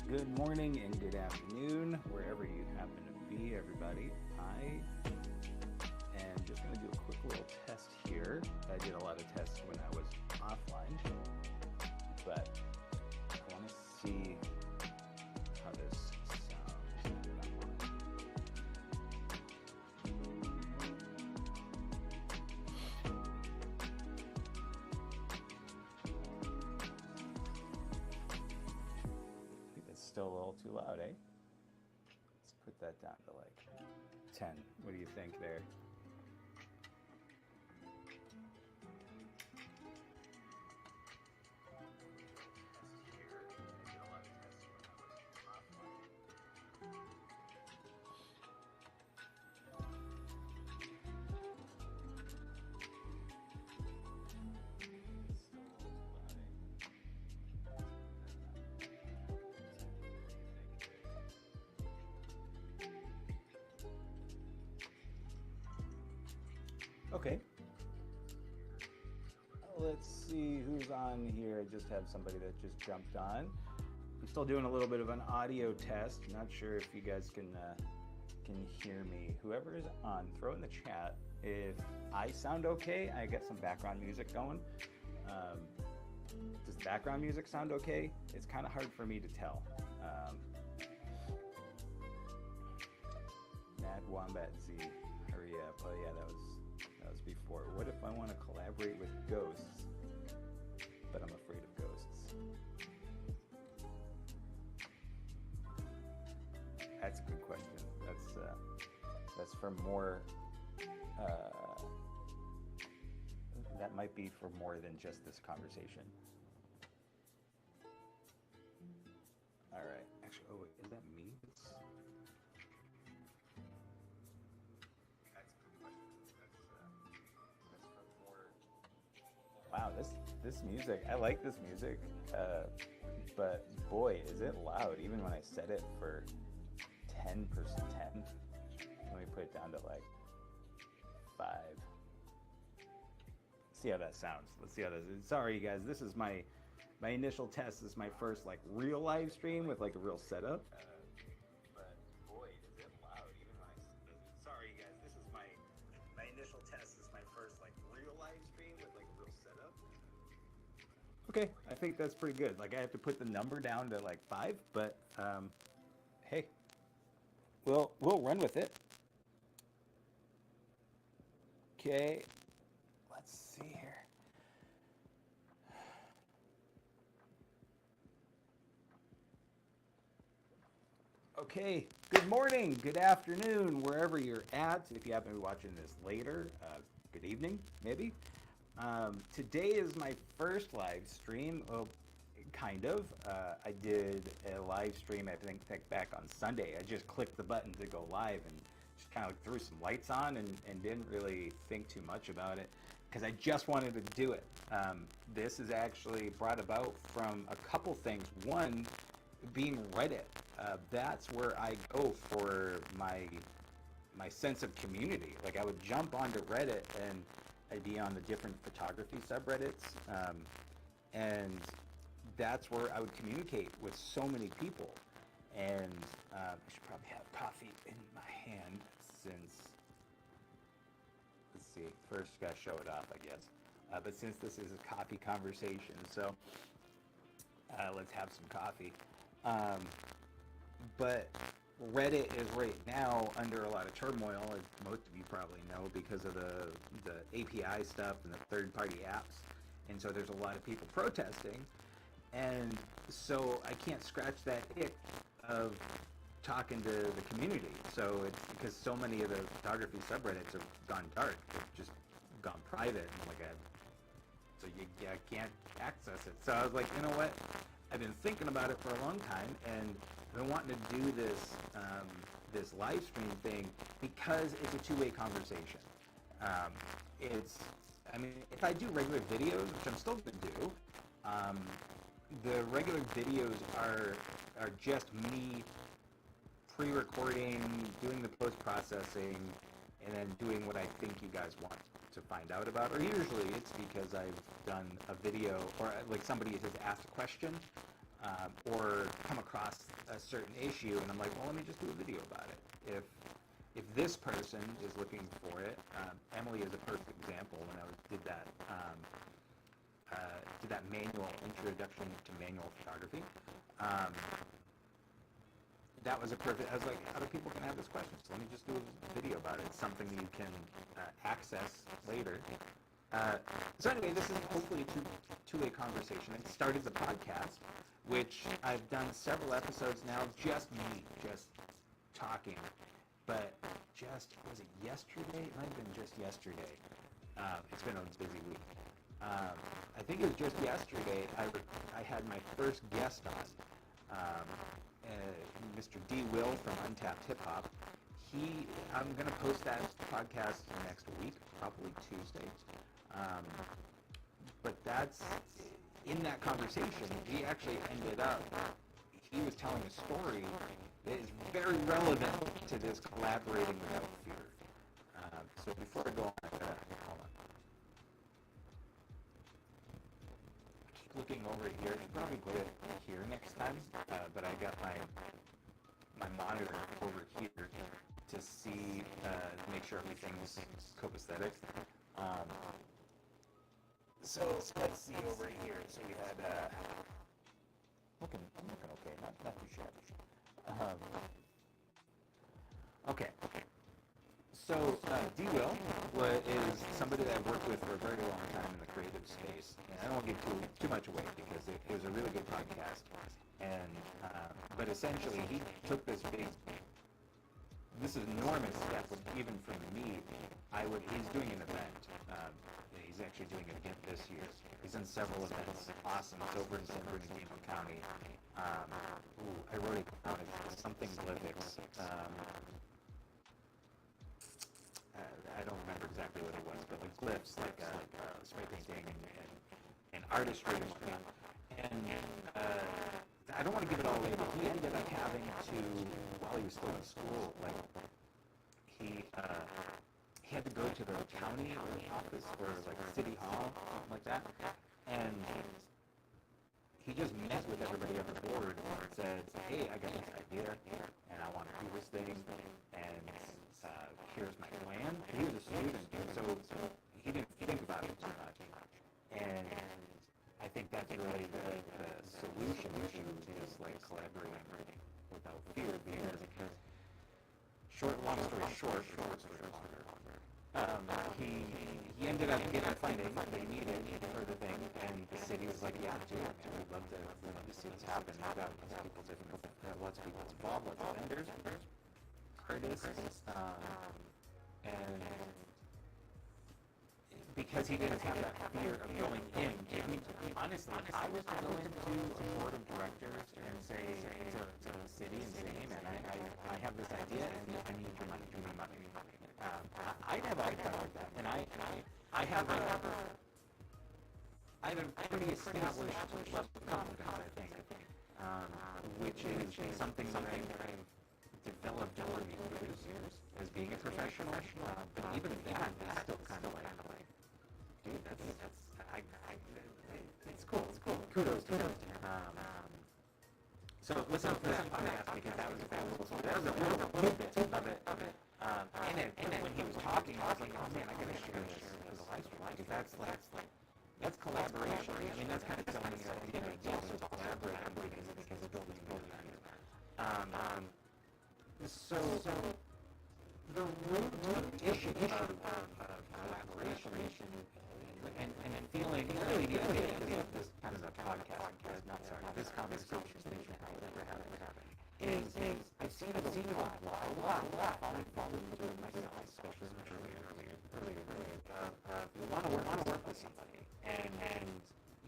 Good morning, and good afternoon, wherever you happen to be, everybody. I am just going to do a quick little test here. I did a lot of tests when I was offline, but I want to see how this sounds. I think it's still a little too loud, eh? Let's put that down to like 10. What do you think there? Okay. Let's see who's on here. I just have somebody that just jumped on. I'm still doing a little bit of an audio test. I'm not sure if you guys can hear me. Whoever is on, throw it in the chat. If I sound okay, I got some background music going. Does the background music sound okay? It's kind of hard for me to tell. Mad Wombat Z, hurry up. Oh yeah, that was before. What if I want to collaborate with ghosts, but I'm afraid of ghosts? That's a good question. That's for more. That might be for more than just this conversation. All right. Actually, oh wait, is that me? Wow, this music, I like this music, but boy, is it loud, even when I set it for 10%, 10. Let me put it down to like 5. See how that sounds. Let's see how that is. Sorry, guys, this is my initial test. This is my first like real live stream with like a real setup. But boy, is it loud, even when sorry, guys, this is my initial test. This is my first like real live stream with like a real setup. Okay, I think that's pretty good. Like I have to put the number down to like 5, but hey, we'll run with it. Okay, let's see here. Okay, good morning, good afternoon, wherever you're at. If you happen to be watching this later, good evening, maybe. Today is my first live stream. Well, kind of. I did a live stream, I think back on Sunday. I just clicked the button to go live and just kind of threw some lights on and didn't really think too much about it because I just wanted to do it. This is actually brought about from a couple things. One, being Reddit. That's where I go for my sense of community. Like I would jump onto Reddit and I'd be on the different photography subreddits, and that's where I would communicate with so many people. And I should probably have coffee in my hand since, let's see, first gotta show it off, I guess. But since this is a coffee conversation, so let's have some coffee. But Reddit is right now under a lot of turmoil, as most of you probably know, because of the API stuff and the third-party apps. And so there's a lot of people protesting. And so I can't scratch that itch of talking to the community. So it's because so many of the photography subreddits have gone dark. They've just gone private. And like so you can't access it. So I was like, you know what? I've been thinking about it for a long time, and I've been wanting to do this live stream thing because it's a two-way conversation. I mean, if I do regular videos, which I'm still going to do, Um, the regular videos are just me pre-recording, doing the post-processing, and then doing what I think you guys want to find out about. Or usually it's because I've done a video, or like somebody has asked a question, or come across a certain issue, and I'm like, well, let me just do a video about it. If this person is looking for it, Emily is a perfect example. When I did that manual introduction to manual photography. That was a perfect. I was like, other people can have this question, so let me just do a video about it. It's something you can access later. So anyway, this is hopefully a two-way conversation. It started the podcast, which I've done several episodes now, just me, just talking. But was it yesterday? It might have been just yesterday. It's been a busy week. I think it was just yesterday I had my first guest on, Mr. D. Will from Untapped Hip Hop. I'm going to post that podcast next week, probably Tuesday. But in that conversation, he actually ended up, he was telling a story that is very relevant to this collaborating without fear. So before I go on, hold on. Looking over here, I should probably put it here next time, but I got my monitor over here to see, make sure everything's copacetic. So let's see over here. So we had, looking okay, not too shabby. Okay. So D. Will is somebody that I've worked with for a very long time in the creative space, and I don't want to give too much away because it was a really good podcast. And but essentially, he took this enormous step. Even for me, he's doing an event. He's actually doing it again this year. He's in several events. Awesome. It's over in San Bernardino County. I wrote it down as something Glyphics. I don't remember exactly what it was, but the glyphs, like spray painting and artistry and whatnot. And I don't want to give it all away, but he ended up having to, while he was still in school, like he had to go to the county office or like city hall, something like that, and he just met with everybody on the board and said, hey, I got this idea, and I want to do this thing, and here's my plan. He was a student, so he didn't think about it too much. And I think that's really the solution to this, like, collaborating without fear, because long story short, he ended up getting the funding that he needed for the thing, and the city was like, yeah, dude, we'd love to see this happen. We've got lots of people involved, lots of vendors, artists, and because he didn't have that fear of going in. I mean, honestly, if I was to go into a board of directors and say to the city and say, hey man, I have this idea and I need your money, give me money. I'd have all power with that, and I have a pretty established level of confidence, I think, which is something that I've developed over the years as being a professional. But even that is still kind of like, dude, it's cool. Kudos to him. So listen to that podcast because that was a little bit of it. And then when he was talking, I was like, oh man, I gotta share this for the live stream because that's collaboration. I mean, that's kind of telling me that the idea is collaborating because it's building. So the root issue of collaboration and feeling really the idea of this kind of a podcast, this conversation that we're having is I've seen it a lot. I've fallen into it myself, especially earlier. You want to work with somebody, and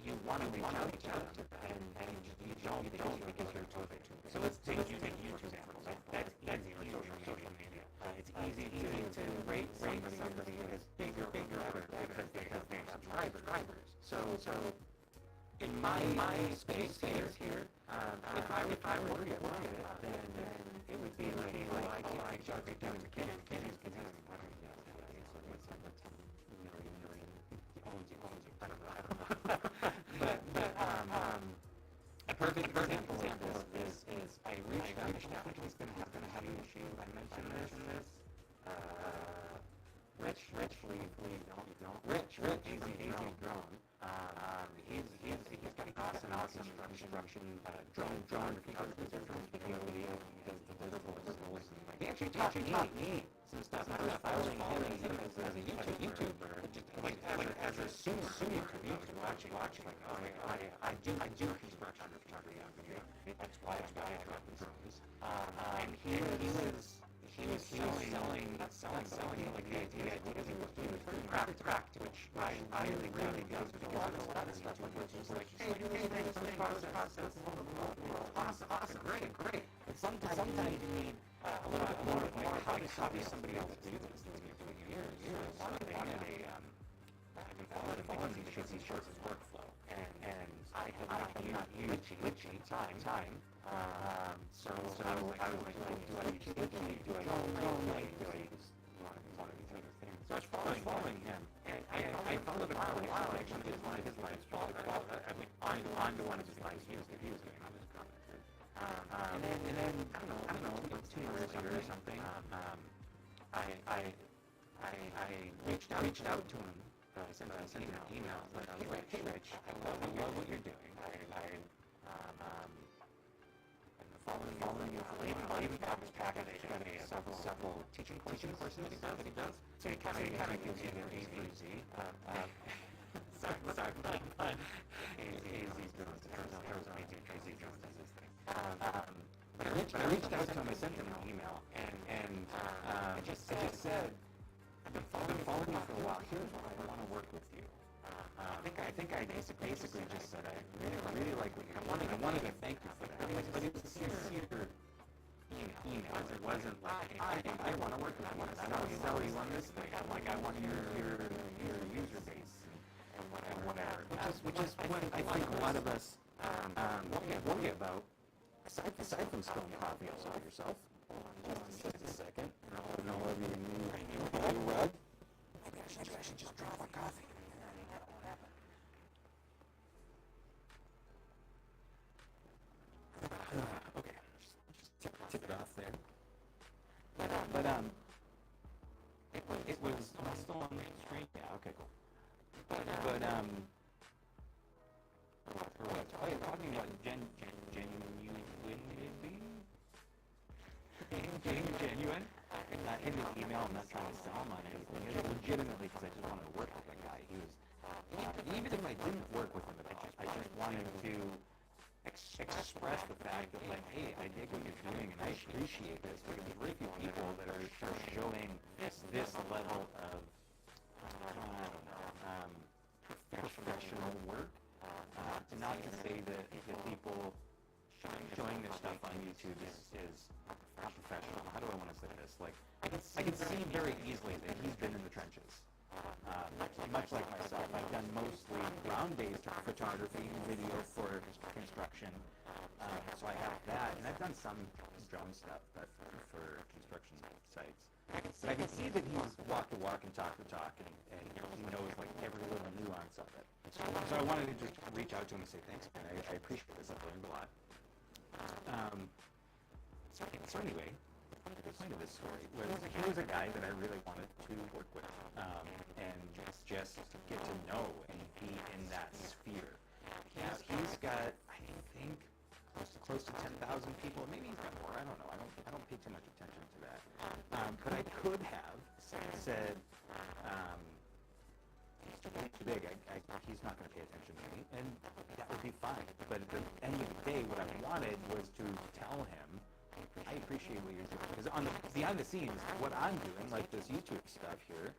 you want to reach out to them, and you don't because you're too big. So let's take you for example. That's easy on social media. It's easy to rate somebody as bigger because they have more subscribers. So in my space here, if I were worried about it, then it would be like, I can't be doing the kids, million owns you, I don't know. but a perfect example of this is I reached out, I think he's going to have an issue, I mentioned this, Rich, Rich, easy drone. He's got awesome construction, drone photography, capability. He does the visuals. He actually taught me some stuff. I was following him as a YouTuber, like as a super YouTuber, watching, like, I do construction photography on video. That's why I got the drones. And he was selling, like the idea he was doing craft, which I really got because a lot of stuff like which is like, hey, do this process, awesome, great. But sometimes you need a little bit more of like, how does somebody else do this thing you're doing years? I've been following these shorts as workflow, and I have not used Glitchy time. So I was like, do I use Glitchy? Do I use one of these other things? So I was following him, and I followed him for a while. Actually, one of his lives. I went on to one of his lives he was doing. I was commented. And then I don't know, like 2 years later or something. I reached out to him. I sent him an email. Like, hey Rich, I love what you're doing. Following you for even Package Package. He's got several teaching courses that he does. So he kind of gives you an AZ. Sorry, but AZ's doing this. Arizona AZ does this thing. But I reached out to him. I sent him an email, and I just said, I've been following you for a while. Here's why I want to work with you. I think I basically just said I really like what you're doing. I wanted to thank you for that. But it was a sincere email. It wasn't like, I want to work with you. I want to sell you on this thing. Like, I want your user base and whatever. Which is what I think a lot of us worry about. Aside from spilling coffee all over yourself. Just a second. I don't know whether you need a rug. Maybe I should just drop my coffee. Okay, just tip it off there. But it was still on the screen. Yeah, okay, cool. But talking about genuinely, being genuine. In his email, I'm not trying to sell him on anything. It was legitimately because I just wanted to work with that guy. He was, even if I didn't work with him at all, I just wanted to express the fact that, like, hey, I dig what you're doing and I appreciate this. Because there's very few people that are showing this level of, professional work. Not to say that the people showing their stuff on YouTube is not professional. How do I want to say this? Like, I can see very easily that he's been in the trenches. Much like myself, I've done mostly ground-based photography and video for construction. So I have that, and I've done some drone stuff, but for construction sites. But I can see that he's walked the walk and talked the talk, and he knows like every little nuance of it. So I wanted to just reach out to him and say, thanks, man. I appreciate this. I've learned a lot. So anyway, the point of this story was he was a guy that I really wanted to work with, and just get to know and be in that sphere. Now he's got, I think, close to 10,000 people. Maybe he's got more. I don't know. I don't pay too much attention to that. But I could have said, he's too big. He's not going to pay attention to me, and that would be fine. But at the end of the day, what I wanted was to tell him, I appreciate what you're doing. Because behind the scenes, what I'm doing, like this YouTube stuff here,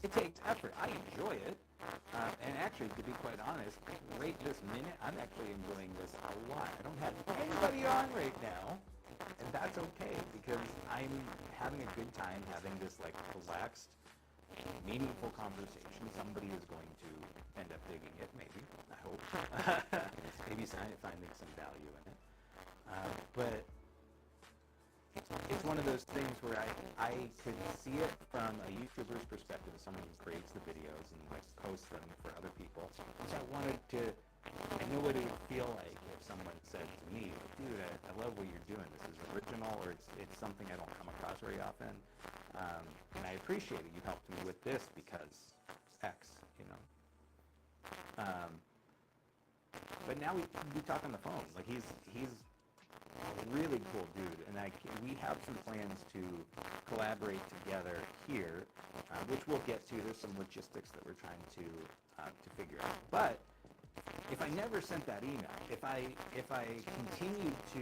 it takes effort. I enjoy it. And actually, to be quite honest, right this minute, I'm actually enjoying this a lot. I don't have anybody on right now, and that's okay, because I'm having a good time having this, like, relaxed meaningful conversation. Somebody is going to end up digging it, maybe, I hope. Maybe finding some value in it. But it's one of those things where I could see it from a YouTuber's perspective, as someone who creates the videos and like posts them for other people. So I know what it would feel like if someone said to me, dude, I love what you're doing. This is original, or it's something I don't come across very often. And I appreciate it. You helped me with this because X, you know. But now we talk on the phone. Like he's a really cool dude, and we have some plans to collaborate together here, which we'll get to. There's some logistics that we're trying to figure out. But if I never sent that email, if I continued to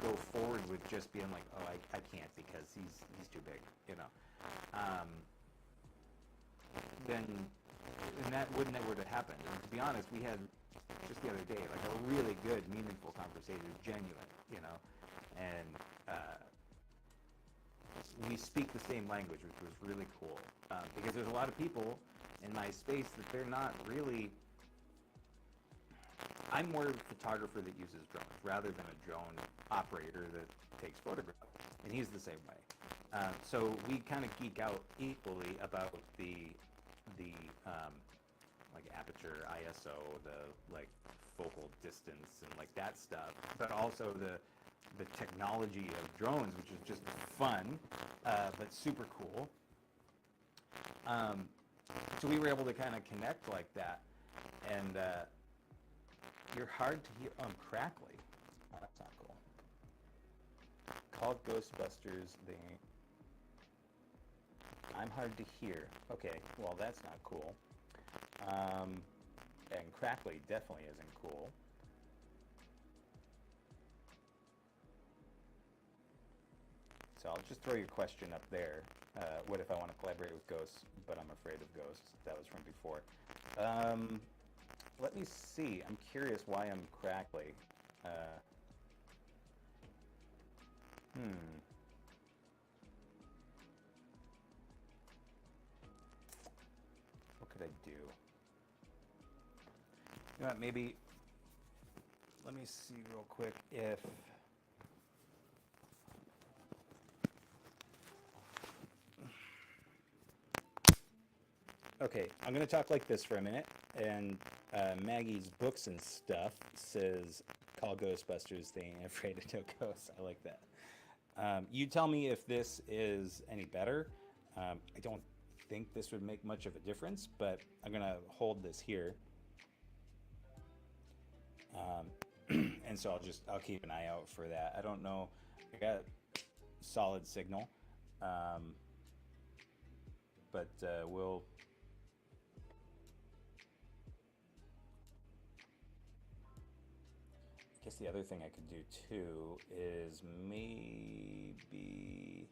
go forward with just being like, oh, I can't because he's too big, you know, then that wouldn't have happened. And to be honest, we had just the other day like a really good, meaningful conversation, genuine, you know, and we speak the same language, which was really cool, because there's a lot of people in my space that they're not really. I'm more of a photographer that uses drones rather than a drone operator that takes photographs, and he's the same way. So we kind of geek out equally about the like aperture, ISO, the like focal distance, and like that stuff, but also the technology of drones, which is just fun, but super cool. So we were able to kind of connect like that, and you're hard to hear. Oh, I'm crackly. Oh, that's not cool. Called Ghostbusters. I'm hard to hear. Okay, well that's not cool. And crackly definitely isn't cool. So I'll just throw your question up there. What if I want to collaborate with ghosts, but I'm afraid of ghosts? That was from before. Let me see. I'm curious why I'm crackly. What could I do? You know what, maybe, let me see real quick if, okay, I'm going to talk like this for a minute, and Maggie's Books and Stuff says, call Ghostbusters, they ain't afraid of no ghosts. I like that. You tell me if this is any better. I don't think this would make much of a difference, but I'm going to hold this here. And so I'll keep an eye out for that. I don't know. I got solid signal. But we'll. I guess the other thing I could do too is maybe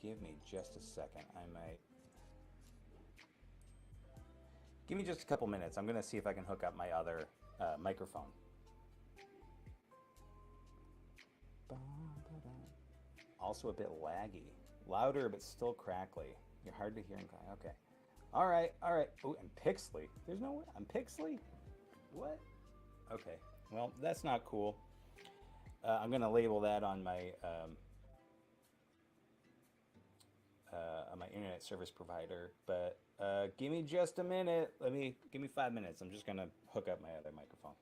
give me just a second. Give me just a couple minutes. I'm going to see if I can hook up my other microphone. Also a bit laggy. Louder, but still crackly. You're hard to hear and crack. Okay. All right. Oh, and pixely. There's no way. I'm pixely? What? Okay. Well, that's not cool. I'm going to label that on my internet service provider, but give me just a minute. Give me 5 minutes. I'm just going to hook up my other microphone.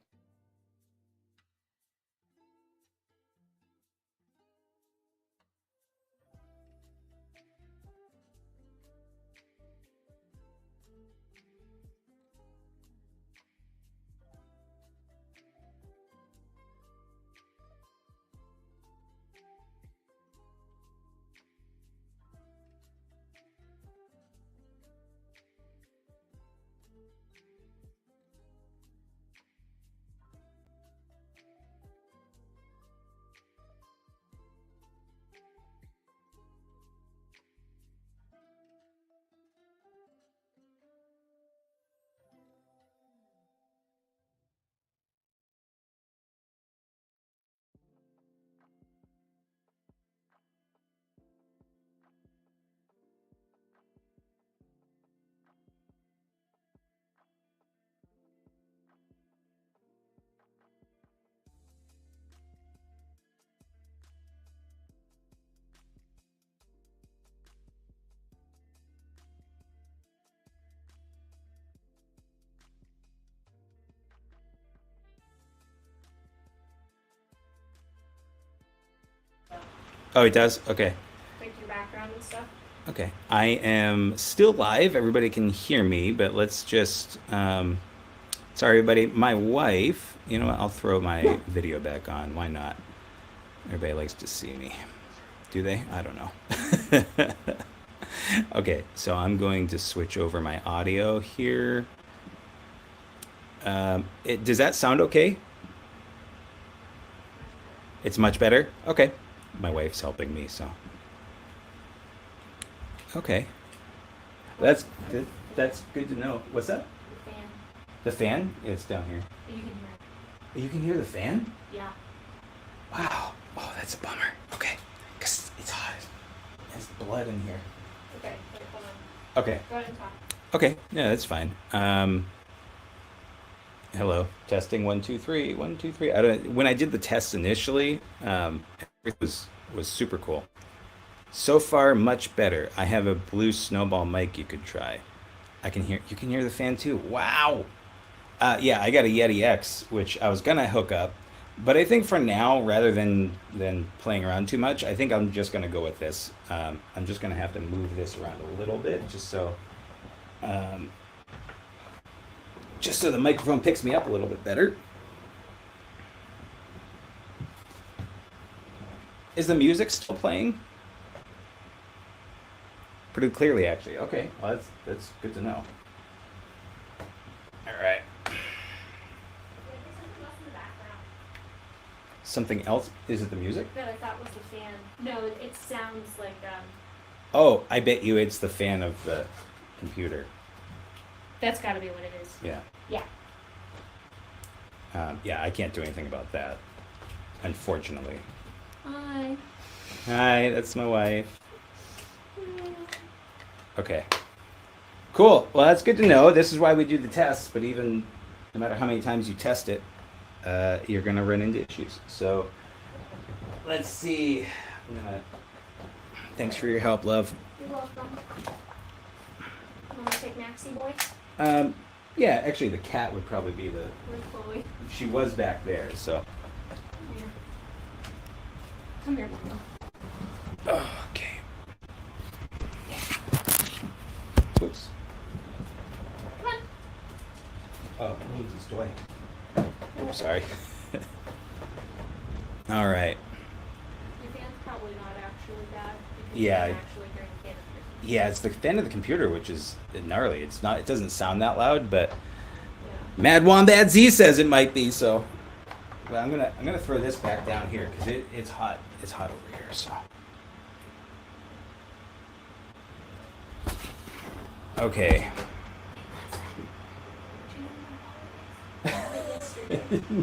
Oh, it does? Okay. like your background and stuff. Okay. I am still live. Everybody can hear me, but let's just. Sorry, everybody. My wife. You know what? I'll throw my video back on. Why not? Everybody likes to see me. Do they? I don't know. Okay, so I'm going to switch over my audio here. Does that sound okay? It's much better? Okay. My wife's helping me, so. Okay. That's good. That's good to know. What's that? The fan. The fan? It's down here. You can hear it. You can hear the fan? Yeah. Wow. Oh, that's a bummer. Okay. Because it's hot. There's blood in here. Okay. Wait, hold on. Okay. Go ahead and talk. Okay. Yeah, that's fine. Hello. Testing 1 2 3. 1 2 3. I don't. When I did the tests initially, it was super cool. So far, much better. I have a blue snowball mic you could try. I can hear. You can hear the fan too. Wow. Yeah, I got a Yeti X, which I was gonna hook up, but I think for now, rather than playing around too much, I think I'm just gonna go with this. I'm just gonna have to move this around a little bit, um, just so the microphone picks me up a little bit better. Is the music still playing? Pretty clearly, actually. Okay, well, that's good to know. All right. Something else? Is it the music? That I thought was the fan. No, it sounds like Oh, I bet you it's the fan of the computer. that's got to be what it is. Yeah. Yeah. Yeah, I can't do anything about that, unfortunately. Hi. Hi, that's my wife. Okay. Cool. Well, that's good to know. This is why we do the tests, but even no matter how many times you test it, you're going to run into issues. So let's see. Thanks for your help, love. You're welcome. Want to take Maxie, boy? Yeah, actually, the cat would probably be the. Where's Chloe? She was back there, so. Come here, Mama. Okay. Oops. Come on. Oh, I need this toy. I'm sorry. All right. Your fan's probably not actually bad. Yeah. You can actually hear the fan of your- Yeah, it's the fan of the computer, which is gnarly. It's not. It doesn't sound that loud, but Yeah. Mad Wombat Z says it might be. So, but I'm gonna throw this back down here because it's hot. It's hot over here. So. Okay.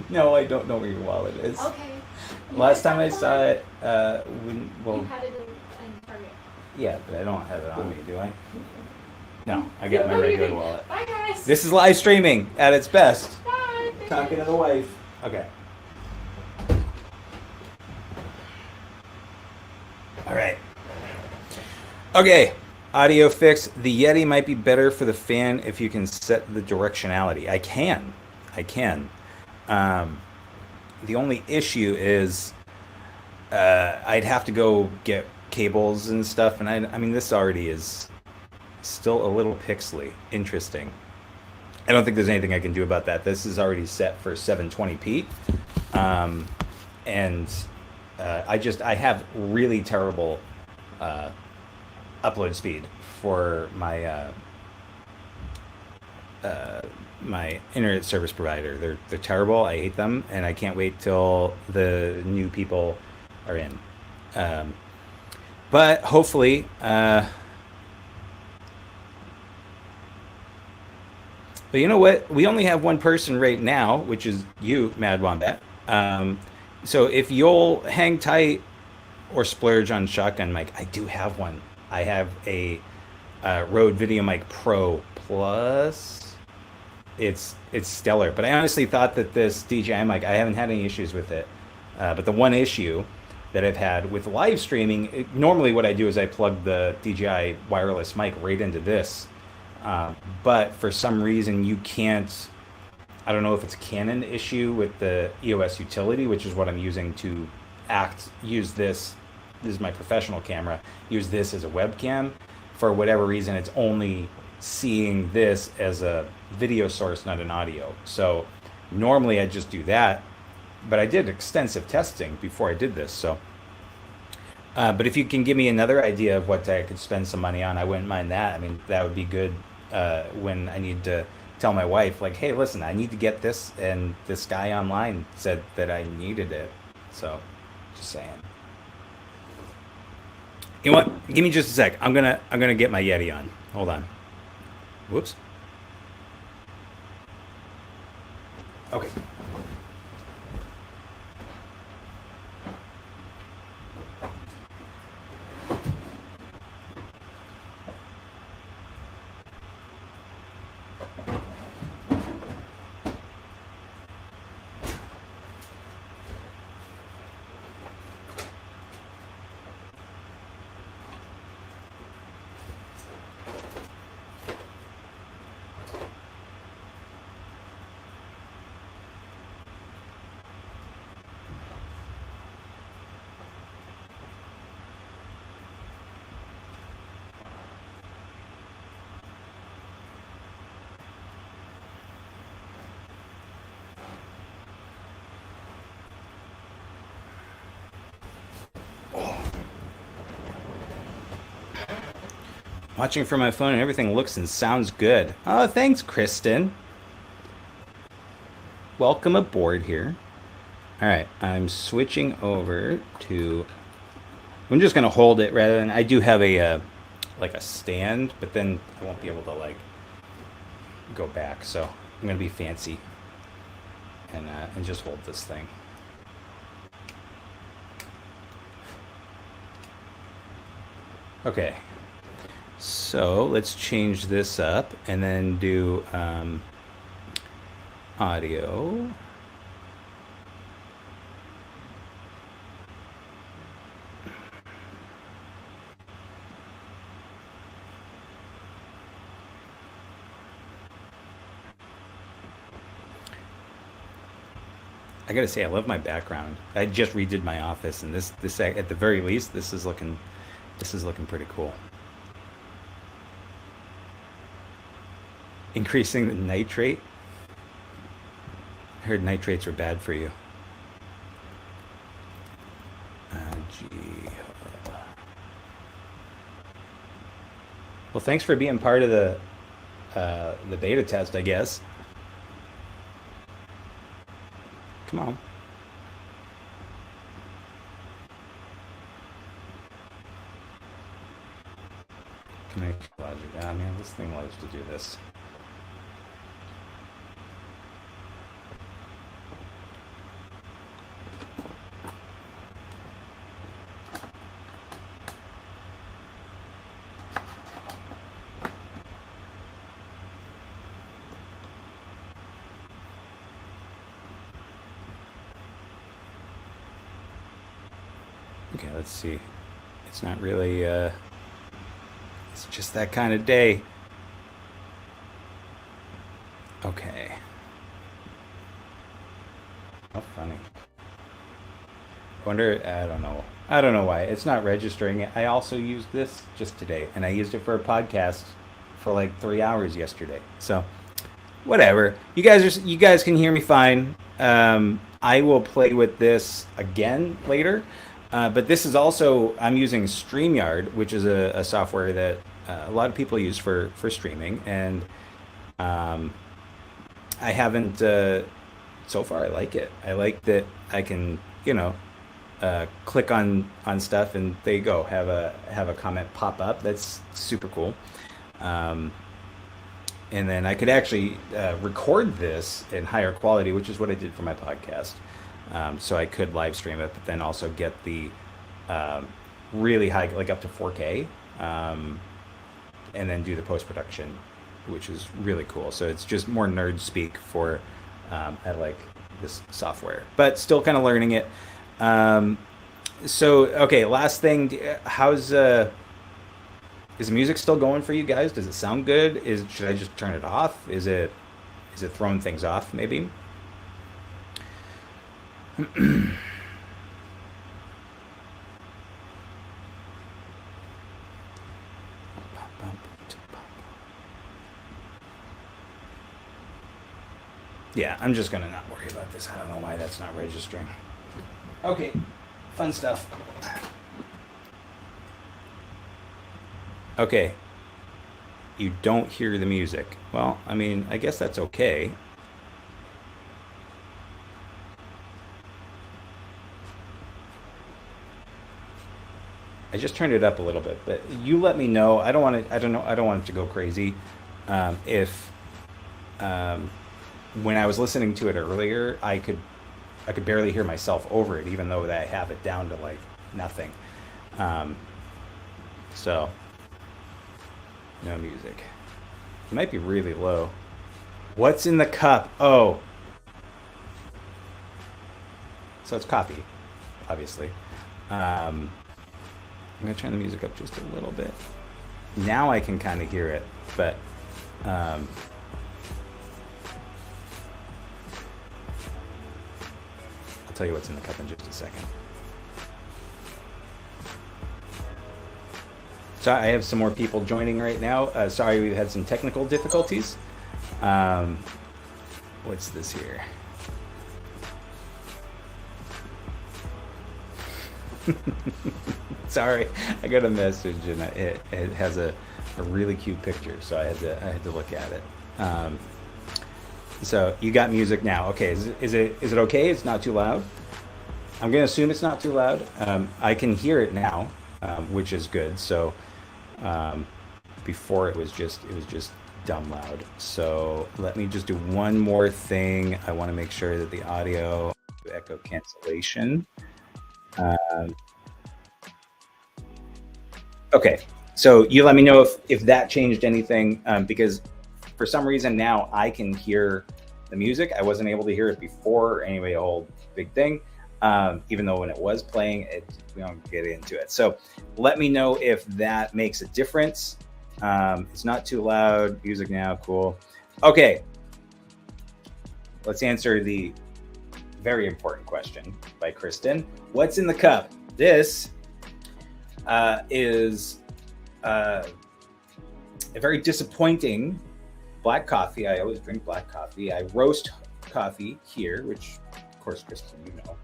No, I don't know where your wallet is. Okay. You Last had time I that saw one? it, well, You had it in Target. yeah, but I don't have it on me, do I? No, I got my What do you regular think? wallet. Bye, guys. This is live streaming at its best. Bye. Talking to the wife. Okay. All right. Okay. Audio fix. The Yeti might be better for the fan if you can set the directionality. I can. The only issue is I'd have to go get cables and stuff, and I mean this already is still a little pixely. Interesting. I don't think there's anything I can do about that. This is already set for 720p, and I have really terrible upload speed for my my internet service provider. They're terrible. I hate them, and I can't wait till the new people are in. But hopefully. But you know what? We only have one person right now, which is you, Mad Wombat. So if you'll hang tight or splurge on shotgun mic, I do have one. I have a Rode VideoMic Pro Plus. It's stellar, but I honestly thought that this DJI mic, I haven't had any issues with it. But the one issue that I've had with live streaming, normally what I do is I plug the DJI wireless mic right into this. But for some reason you can't, I don't know if it's a Canon issue with the EOS utility, which is what I'm using to use this this is my professional camera, use this as a webcam. For whatever reason, it's only seeing this as a video source, not an audio. So normally I just do that, but I did extensive testing before I did this. So, but if you can give me another idea of what I could spend some money on, I wouldn't mind that. I mean, that would be good when I need to tell my wife, like, hey, listen, I need to get this, and this guy online said that I needed it. So, just saying. You know what? Give me just a sec. I'm gonna get my Yeti on. Hold on. Whoops. Okay. Watching from my phone and everything looks and sounds good. Oh, thanks, Kristen. Welcome aboard here. All right, I'm switching over to. I'm just gonna hold it rather than. I do have a like a stand, but then I won't be able to like go back. So I'm gonna be fancy and just hold this thing. Okay. So let's change this up and then do audio. I gotta say, I love my background. I just redid my office, and this at the very least, this is looking pretty cool. Increasing the nitrate. I heard nitrates are bad for you. Well, thanks for being part of the beta test, I guess. Come on. Connect logic. Ah, man, this thing loves to do this. Okay, let's see. It's not really, it's just that kind of day. Okay. How funny. Wonder, I don't know. I don't know why. It's not registering it. I also used this just today, and I used it for a podcast for like 3 hours yesterday. So, whatever. You guys can hear me fine. I will play with this again later. But this is also, I'm using StreamYard, which is a software that a lot of people use for streaming. And I haven't, so far I like it. I like that I can, click on stuff and there you go, have a comment pop up. That's super cool. And then I could actually record this in higher quality, which is what I did for my podcast. So I could live stream it, but then also get the really high, like up to 4K, and then do the post-production, which is really cool. So it's just more nerd speak for I like this software, but still kind of learning it. So, okay, last thing, how's is the music still going for you guys? Does it sound good? Should I just turn it off? Is it throwing things off maybe? Yeah, I'm just gonna not worry about this. I don't know why that's not registering. Okay, fun stuff. Okay, you don't hear the music. Well, I mean, I guess that's okay. I just turned it up a little bit, but you let me know. I don't want to. I don't know. I don't want it to go crazy. If um, when I was listening to it earlier, I could barely hear myself over it, even though that I have it down to like nothing. Um, so no music. It might be really low. What's in the cup? Oh, so it's coffee, obviously. Um, I'm gonna turn the music up just a little bit. Now I can kind of hear it, but um, I'll tell you what's in the cup in just a second. So I have some more people joining right now. Sorry, we've had some technical difficulties. Um, what's this here? Sorry, I got a message and it has a really cute picture, so I had to look at it. Um, so you got music now. Okay, is it okay? It's not too loud. I'm gonna assume it's not too loud. I can hear it now, which is good. So um, before it was just dumb loud. So let me just do one more thing. I want to make sure that the audio echo cancellation. Um, okay, so you let me know if that changed anything, because for some reason now I can hear the music. I wasn't able to hear it before. Anyway, a whole big thing. Even though when it was playing, we don't get into it. So let me know if that makes a difference. It's not too loud. Music now, cool. Okay, let's answer the very important question by Kristen. What's in the cup? This is a very disappointing black coffee. I always drink black coffee. I roast coffee here, which of course, Kristen, you know.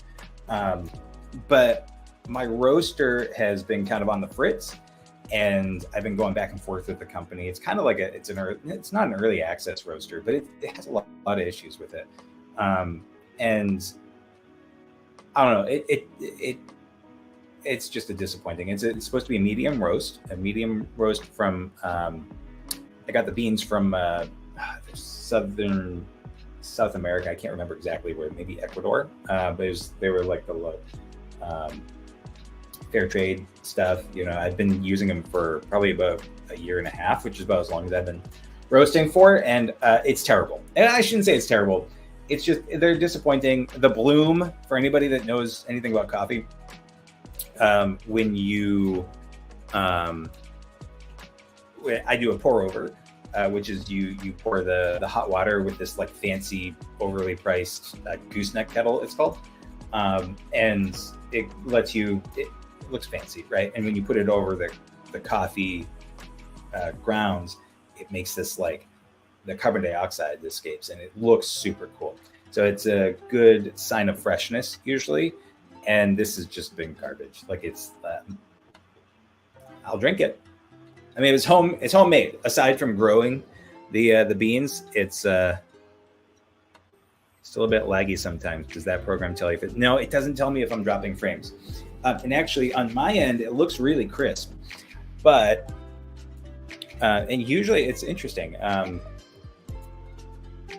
But my roaster has been kind of on the fritz, and I've been going back and forth with the company. It's kind of like it's not an early access roaster, but it has a lot of issues with it. And I don't know, it's just a disappointing. It's supposed to be a medium roast from, I got the beans from South America. I can't remember exactly where, maybe Ecuador, but they were like the fair trade stuff. You know, I've been using them for probably about a year and a half, which is about as long as I've been roasting for, and it's terrible. And I shouldn't say it's terrible. It's just, they're disappointing. The bloom, for anybody that knows anything about coffee, when you, I do a pour over, which is you pour the hot water with this like fancy, overly priced gooseneck kettle, it's called. And it looks fancy, right? And when you put it over the coffee grounds, it makes this like, the carbon dioxide escapes, and it looks super cool. So it's a good sign of freshness usually. And this has just been garbage. Like it's, I'll drink it. I mean, it's homemade. Aside from growing the beans, it's still a bit laggy sometimes. Does that program tell you if no, it doesn't tell me if I'm dropping frames. And actually on my end, it looks really crisp, but, and usually it's interesting.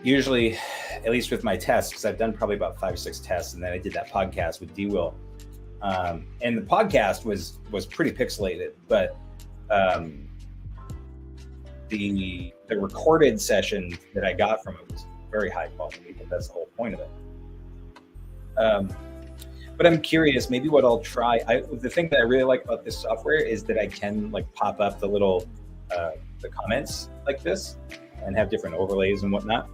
Usually, at least with my tests, because I've done probably about 5 or 6 tests, and then I did that podcast with D-Will. And the podcast was pretty pixelated, but the recorded session that I got from it was very high quality, but that's the whole point of it. But I'm curious, maybe what I'll try, the thing that I really like about this software is that I can like pop up the little, the comments like this and have different overlays and whatnot.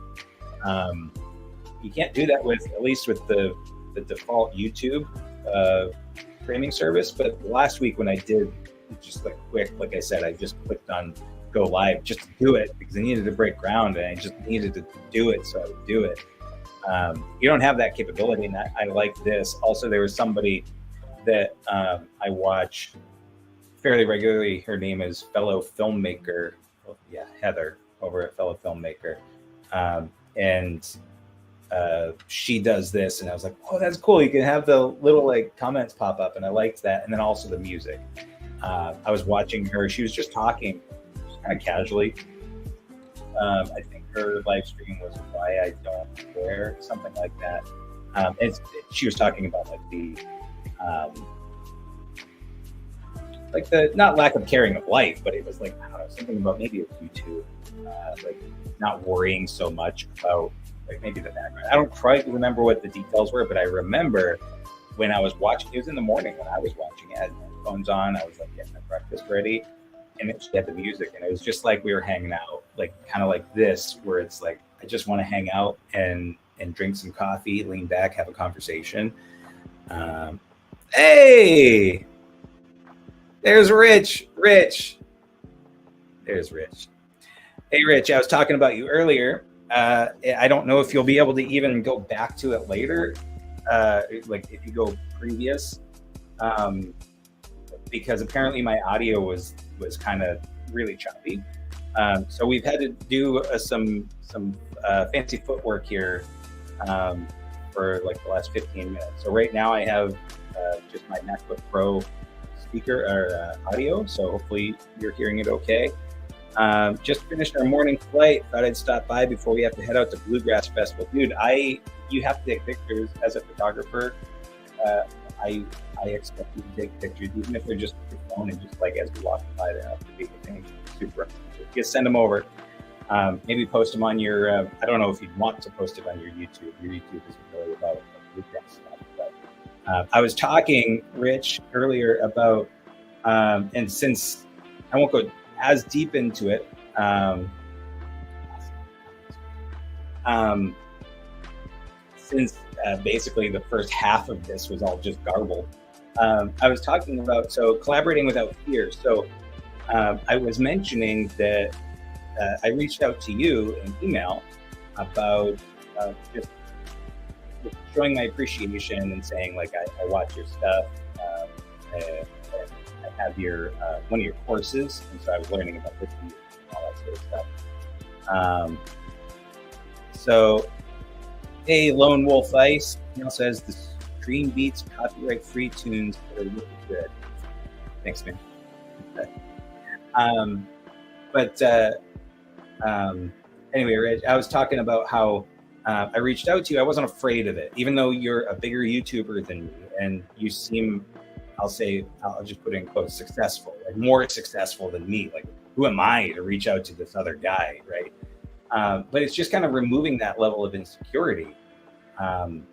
You can't do that at least with the default YouTube streaming service. But last week when I did just like quick, like I said, I just clicked on go live just to do it because I needed to break ground and I just needed to do it. So I would do it. You don't have that capability, and I like this. Also, there was somebody that I watch fairly regularly. Her name is fellow filmmaker, Heather, over at Fellow Filmmaker, and she does this, and I was like, oh, that's cool. You can have the little like comments pop up, and I liked that. And then also the music. I was watching her. She was just talking kind of casually. I think her live stream was Why I Don't Care, something like that. She was talking about like the not lack of caring of life, but it was like, I don't know, something about maybe it's YouTube, like not worrying so much about like maybe the background. I don't quite remember what the details were, but I remember when I was watching, it was in the morning when I was watching it, I had my headphones on, I was like getting my breakfast ready, and she had the music, and it was just like we were hanging out, like kind of like this, where it's like, I just want to hang out and drink some coffee, lean back, have a conversation. Hey, there's Rich. There's Rich. Hey, Rich, I was talking about you earlier. I don't know if you'll be able to even go back to it later, like if you go previous, because apparently my audio was kind of really choppy. So we've had to do some fancy footwork here for like the last 15 minutes. So right now I have just my MacBook Pro speaker or audio, so hopefully you're hearing it okay. Just finished our morning flight. Thought I'd stop by before we have to head out to Bluegrass Festival. Dude, you have to take pictures as a photographer. I expect you to take pictures, even if they're just with your phone and just like as we walk by, they have to be super. Just send them over. Maybe post them on your. I don't know if you'd want to post it on your YouTube. Your YouTube isn't really about Bluegrass stuff, but I was talking, Rich, earlier about, and since I won't go as deep into it, since basically the first half of this was all just garble. I was talking about collaborating without fear. So I was mentioning that I reached out to you in email about just showing my appreciation and saying like I watch your stuff. And I have your one of your courses, and so I was learning about this and all that sort of stuff. So, hey, Lone Wolf Ice, he also has the Stream Beats copyright-free tunes that are really good. Thanks, man. Anyway, Rich, I was talking about how I reached out to you. I wasn't afraid of it, even though you're a bigger YouTuber than me, and you seem, I'll just put it in quotes, successful, like more successful than me. Like, who am I to reach out to this other guy, right? But it's just kind of removing that level of insecurity. And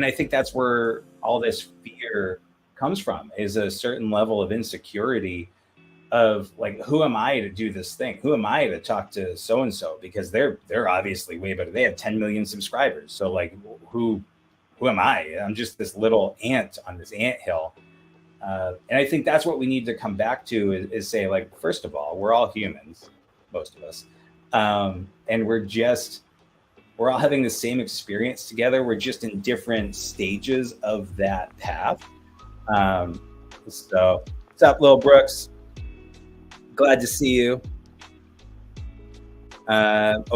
I think that's where all this fear comes from, is a certain level of insecurity of like, who am I to do this thing? Who am I to talk to so-and-so? Because they're obviously way better. They have 10 million subscribers. So like, who am I? I'm just this little ant on this anthill. And I think that's what we need to come back to is say, like, first of all, we're all humans, most of us. And we're all having the same experience together. We're just in different stages of that path. So what's up, Lil Brooks? Glad to see you. Let's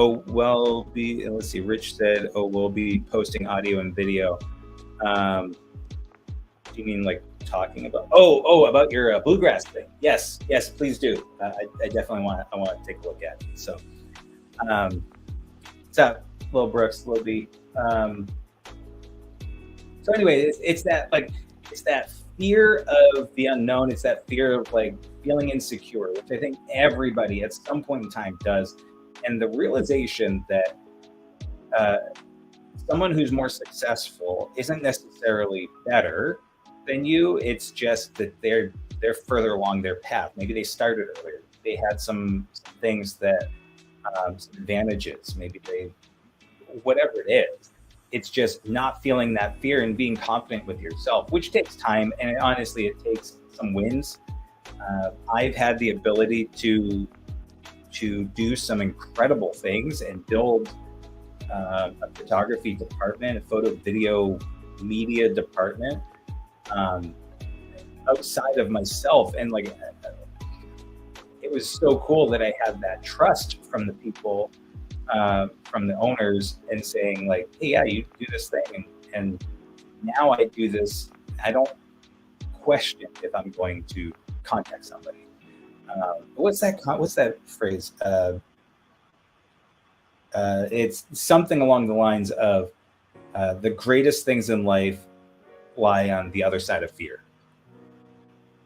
see. Rich said, we'll be posting audio and video. Do you mean like talking about? About your bluegrass thing? Yes, please do. I definitely want to take a look at it. So, what's up, Lil Brooks, Lil B? So anyway, it's that fear of the unknown. It's that fear of like feeling insecure, which I think everybody at some point in time does. And the realization that someone who's more successful isn't necessarily better than you. It's just that they're further along their path. Maybe they started earlier. They had some things that some advantages. Maybe whatever it is. It's just not feeling that fear and being confident with yourself, which takes time. And honestly, it takes some wins. I've had the ability to do some incredible things and build a photography department, a photo video media department, outside of myself. And like, it was so cool that I had that trust from the people, from the owners, and saying like, hey, yeah, you do this thing. And now I do this. I don't question if I'm going to contact somebody. What's that phrase? It's something along the lines of the greatest things in life lie on the other side of fear.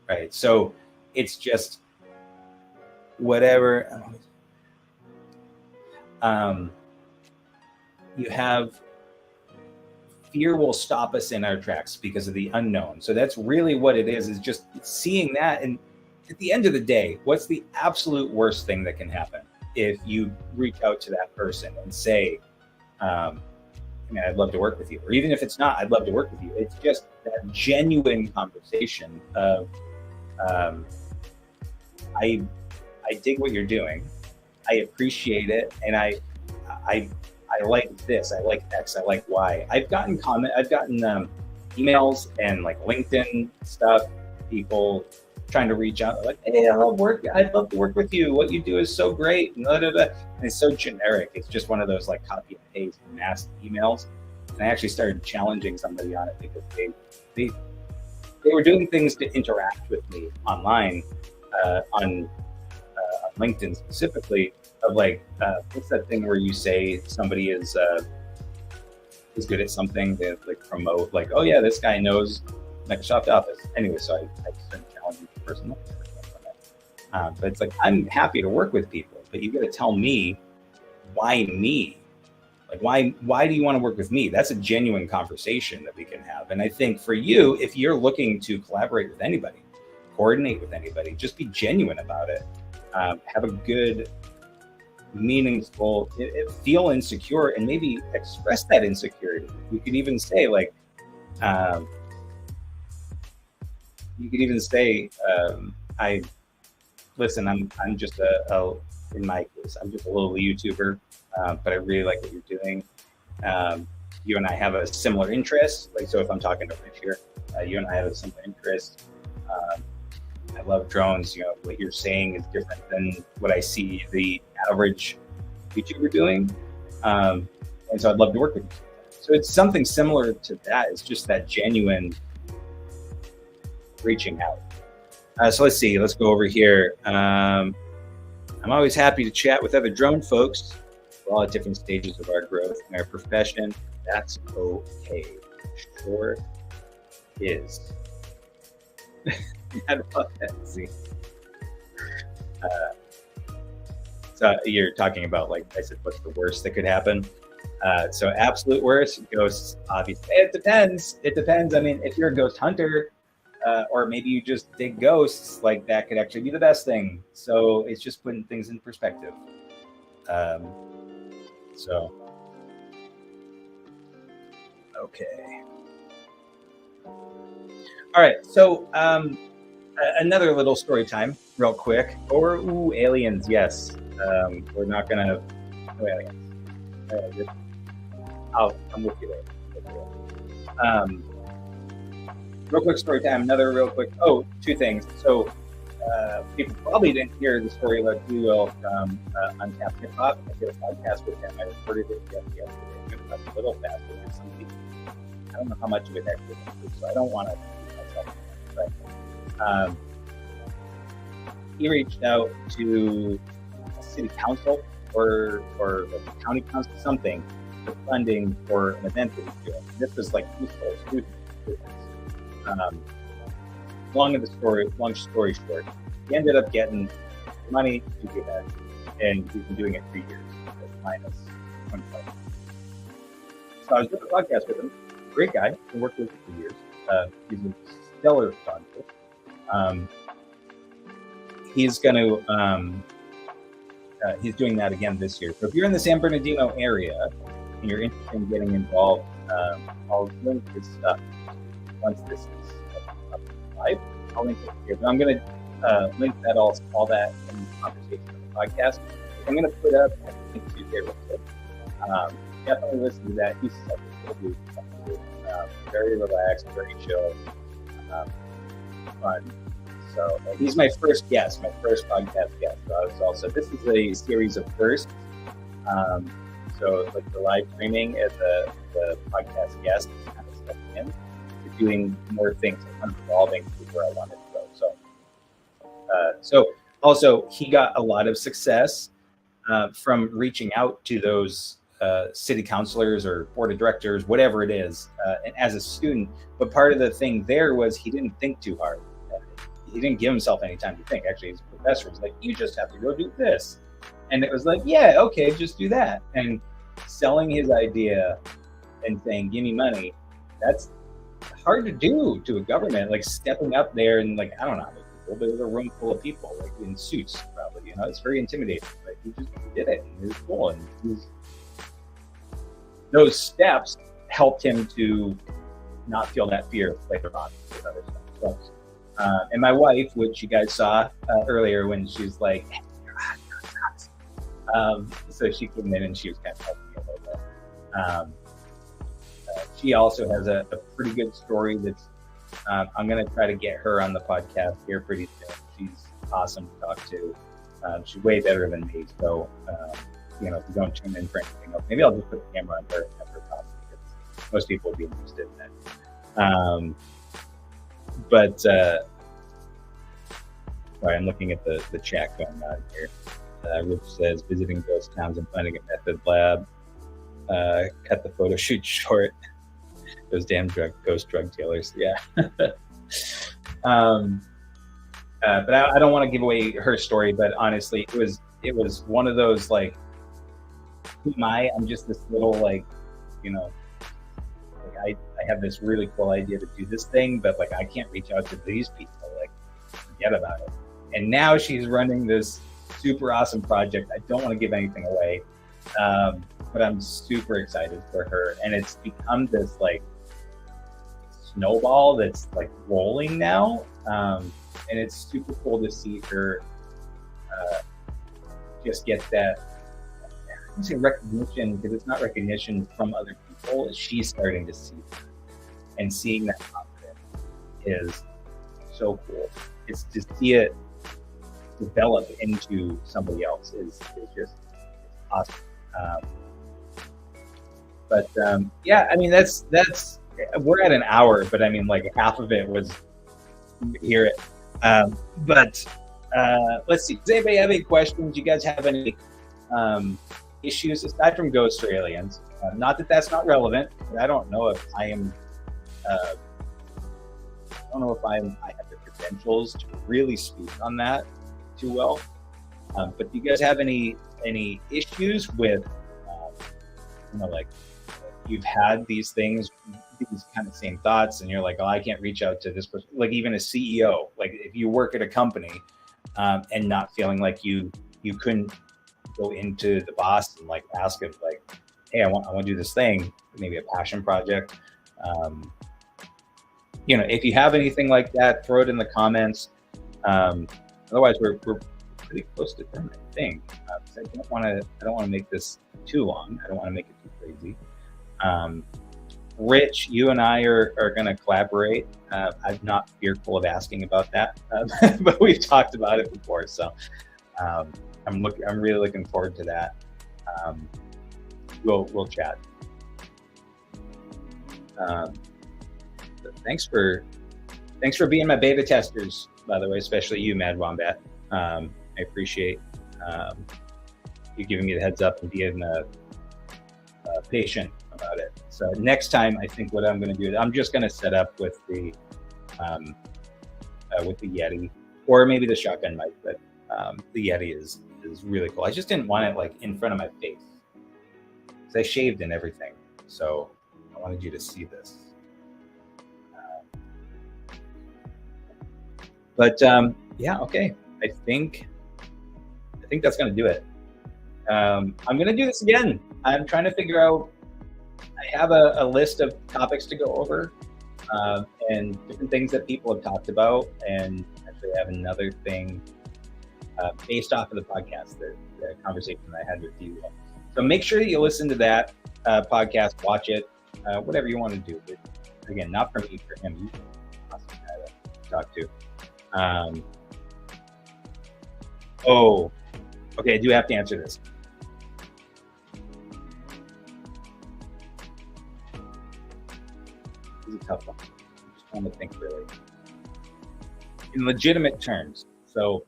Right. So it's just whatever. You have fear will stop us in our tracks because of the unknown. So that's really what it is just seeing that. And at the end of the day, what's the absolute worst thing that can happen if you reach out to that person and say, I'd love to work with you, or even if it's not, I'd love to work with you. It's just that genuine conversation of, I dig what you're doing. I appreciate it. And I like this. I like X. I like Y. I've gotten emails and like LinkedIn stuff, people trying to reach out like, hey, I'd love to work with you. What you do is so great. And, and it's so generic. It's just one of those like copy and paste mass emails. And I actually started challenging somebody on it because they were doing things to interact with me online, on LinkedIn specifically, of like, what's that thing where you say somebody is good at something, they like promote like, oh yeah, this guy knows Microsoft Office. Anyway, so I started challenging the person. But it's like, I'm happy to work with people, but you got to tell me why me. Like, why do you want to work with me? That's a genuine conversation that we can have. And I think for you, if you're looking to collaborate with anybody, coordinate with anybody, just be genuine about it. Have a good, meaningful, feel insecure, and maybe express that insecurity. You could even say like, I'm just in my case, I'm just a little YouTuber, but I really like what you're doing. You and I have a similar interest. Like, so if I'm talking to Rich here, you and I have a similar interest. I love drones. You know, what you're saying is different than what I see the average YouTuber doing. And so I'd love to work with you. So it's something similar to that. It's just that genuine reaching out. So let's see, let's go over here. I'm always happy to chat with other drone folks. We're all at different stages of our growth in our profession. That's okay. Sure is. I love that. See. So you're talking about, like I said, what's the worst that could happen? So absolute worst, ghosts, obviously. It depends. It depends. I mean, if you're a ghost hunter, or maybe you just dig ghosts, like that could actually be the best thing. So it's just putting things in perspective. So, okay. All right. So, another little story time, real quick. Or aliens? Yes. We're not gonna. No aliens. I'm with you there. Real quick story time. Another real quick. Oh, two things. So, people probably didn't hear the story like we will from Untapped Hip Hop. I did a podcast with him. I recorded it yesterday. I'm going to talk a little faster than some people. I don't know how much of it actually went through, so I don't want to do myself. But he reached out to a city council or like a county council, something, for funding for an event that he's doing. This was like students. Long story short, he ended up getting money to do that, and he's been doing it 3 years, minus 25. So I was doing a podcast with him. Great guy. I worked with him for years. He's a stellar photographer. He's going to, he's doing that again this year. So if you're in the San Bernardino area and you're interested in getting involved, I'll link his stuff once this is up live. I'll link it here. But I'm going to link that all that in the conversation of the podcast. I'm going to put up, I think Tuesday real quick. definitely listen to that. He's such a cool dude. Very relaxed, very chill, fun. So he's my first guest, my first podcast guest. So I was also, this is a series of firsts. So like the live streaming as the podcast guest is kind of stepping in to doing more things, kind of evolving to where I wanted to go. So also he got a lot of success from reaching out to those city councilors or board of directors, whatever it is, and as a student. But part of the thing there was he didn't think too hard. He didn't give himself any time to think. Actually, his professor was like, you just have to go do this. And it was like, yeah, okay, just do that. And selling his idea and saying, give me money, that's hard to do to a government, like stepping up there and like, I don't know how many people, but it was a room full of people, like in suits probably, it's very intimidating. But he just did it, and it was cool. And those steps helped him to not feel that fear later on with other stuff. So, and my wife, which you guys saw earlier when she was like, hey, you're hot. So she came in and she was kind of helping me a little bit. She also has a pretty good story that's, I'm going to try to get her on the podcast here pretty soon. She's awesome to talk to. She's way better than me. So, if you don't tune in for anything else, maybe I'll just put the camera on her and have her talk, because most people will be interested in that. But sorry, I'm looking at the chat going on here. Rich says visiting ghost towns and finding a method lab. Cut the photo shoot short. Those damn ghost drug dealers. Yeah. But I don't want to give away her story. But honestly, it was one of those like, who am I? I'm just this little like, I have this really cool idea to do this thing, but like I can't reach out to these people. Like, forget about it. And now she's running this super awesome project. I don't want to give anything away, but I'm super excited for her. And it's become this like snowball that's like rolling now, and it's super cool to see her just get that. I don't say recognition, because it's not recognition from other people. She's starting to see that, and seeing that confidence is so cool. It's to see it develop into somebody else is just awesome. But yeah, I mean that's we're at an hour, but I mean like half of it was hear it. But let's see. Does anybody have any questions? You guys have any issues aside from ghosts or aliens? Not that that's not relevant, but I don't know if I am. I have the credentials to really speak on that too well. But do you guys have any issues with, like you've had these things, these kind of same thoughts, and you're like, oh, I can't reach out to this person. Like even a CEO, like if you work at a company and not feeling like you couldn't go into the boss and like ask him like, hey, I want to do this thing, maybe a passion project. If you have anything like that, throw it in the comments. Otherwise, we're pretty close to time, I think. I don't want to make this too long. I don't want to make it too crazy. Rich, you and I are going to collaborate. I'm not fearful of asking about that, but we've talked about it before. So I'm really looking forward to that. We'll chat. Thanks for being my beta testers, by the way, especially you, Mad Wombat. I appreciate you giving me the heads up and being patient about it. So next time, I think what I'm going to do is I'm just going to set up with the Yeti, or maybe the shotgun mic. But the Yeti is really cool. I just didn't want it like in front of my face because I shaved and everything. So I wanted you to see this. But yeah, okay. I think that's going to do it. I'm going to do this again. I'm trying to figure out, I have a list of topics to go over and different things that people have talked about. And actually I have another thing based off of the podcast, the conversation I had with you So make sure that you listen to that podcast, watch it, whatever you want to do. But again, not for me, for him. He's an awesome guy to talk to. Oh, okay, I do have to answer this. This is a tough one. I'm just trying to think really. In legitimate terms. So